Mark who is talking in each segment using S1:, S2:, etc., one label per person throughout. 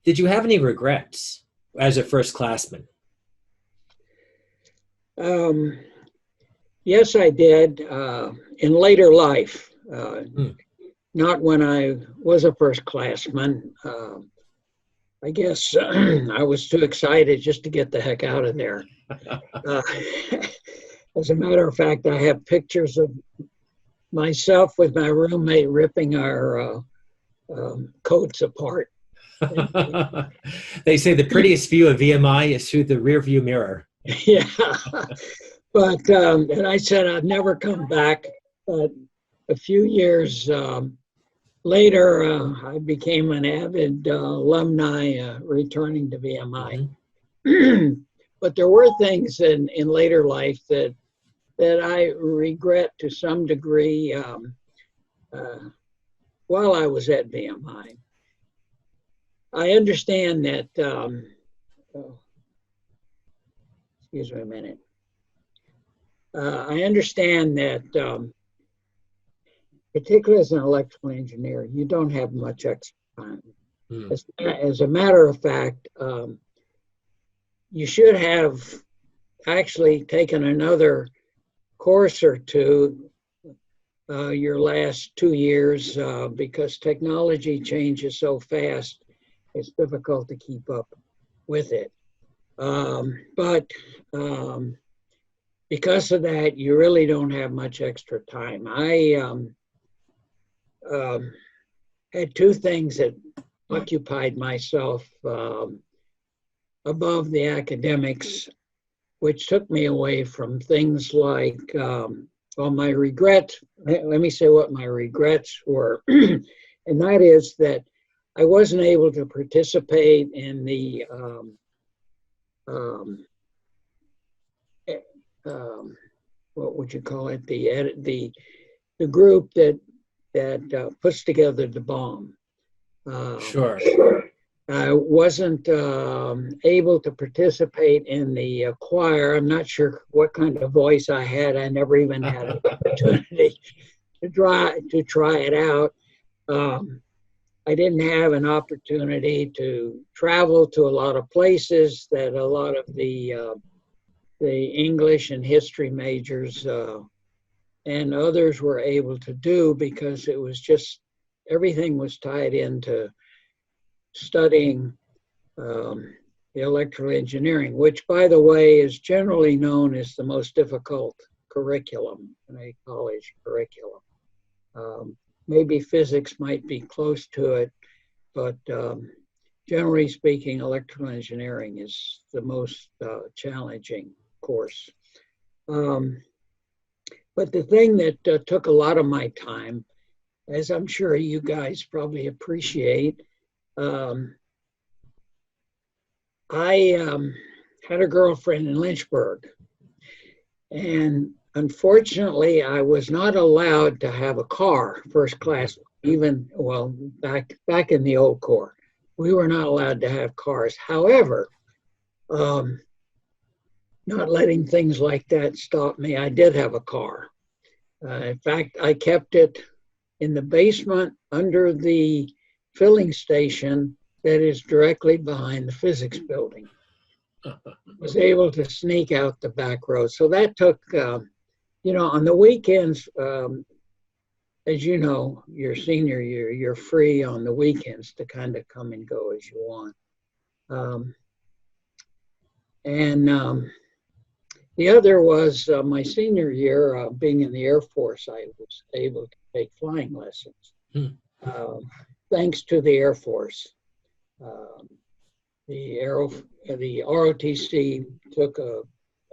S1: Did you have any regrets as a first classman?
S2: Um, yes, I did in later life,
S1: Hmm.
S2: not when I was a first classman. I guess I was too excited just to get the heck out of there. Uh, as a matter of fact, I have pictures of myself with my roommate ripping our coats apart.
S1: They say the prettiest view of VMI is through the rear view mirror.
S2: Yeah, but and I said I'd never come back. But a few years later, I became an avid alumni returning to VMI.
S1: Mhm.
S2: But there were things in later life that I regret to some degree uh, while I was at VMI. I understand that, oh, excuse me a minute. I understand that, particularly as an electrical engineer, you don't have much extra time.
S1: Hmm.
S2: As a matter of fact, you should have actually taken another course or two your last 2 years because technology changes so fast, it's difficult to keep up with it. But because of that, you really don't have much extra time. I um, had two things that occupied myself above the academics, which took me away from things like, well, my regrets. Let me say what my regrets were. And that is that I wasn't able to participate in the um, eh, what would you call it? The group that puts together the bomb. Um,
S1: Sure.
S2: I wasn't able to participate in the choir. I'm not sure what kind of voice I had. I never even had an opportunity to try it out. Um, I didn't have an opportunity to travel to a lot of places that a lot of the English and history majors and others were able to do because it was just everything was tied into studying um, the electrical engineering, which, by the way, is generally known as the most difficult curriculum in a college curriculum. Um, Maybe physics might be close to it, but generally speaking, electrical engineering is the most challenging course. Um, but the thing that took a lot of my time, as I'm sure you guys probably appreciate, um, I had a girlfriend in Lynchburg, and unfortunately, I was not allowed to have a car, first class, even well back in the old Corps. We were not allowed to have cars. However, um, not letting things like that stop me, I did have a car. In fact, I kept it in the basement under the filling station that is directly behind the physics building. Was able to sneak out the back road. So that took, on the weekends, as you know, your senior year, you're free on the weekends to kind of come and go as you want. Um, and the other was my senior year, being in the Air Force, I was able to take flying lessons.
S1: Hmm.
S2: Um, Thanks to the Air Force. Um, the ROTC took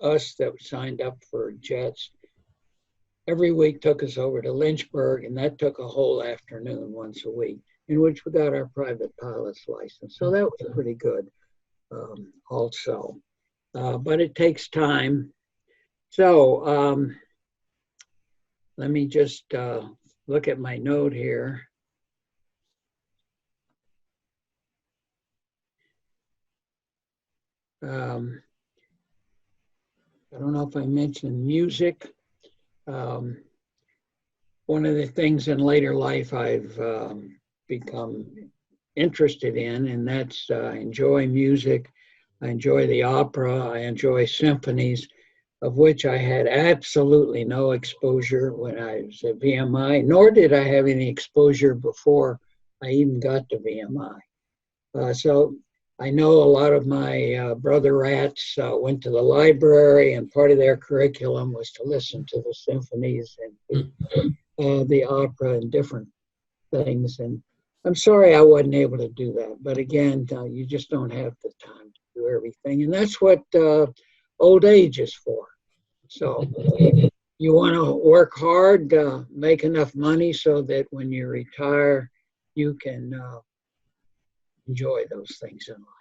S2: us that signed up for jets every week, took us over to Lynchburg, and that took a whole afternoon once a week, in which we got our private pilot's license. So that was pretty good also. But it takes time. So let me just look at my note here. Um, I don't know if I mentioned music. Um, One of the things in later life I've become interested in, and that's I enjoy music. I enjoy the opera. I enjoy symphonies, of which I had absolutely no exposure when I was at VMI, nor did I have any exposure before I even got to VMI. So I know a lot of my brother rats went to the library, and part of their curriculum was to listen to the symphonies and the opera and different things. And I'm sorry I wasn't able to do that. But again, you just don't have the time to do everything. And that's what old age is for. So you want to work hard, make enough money so that when you retire, you can enjoy those things in life.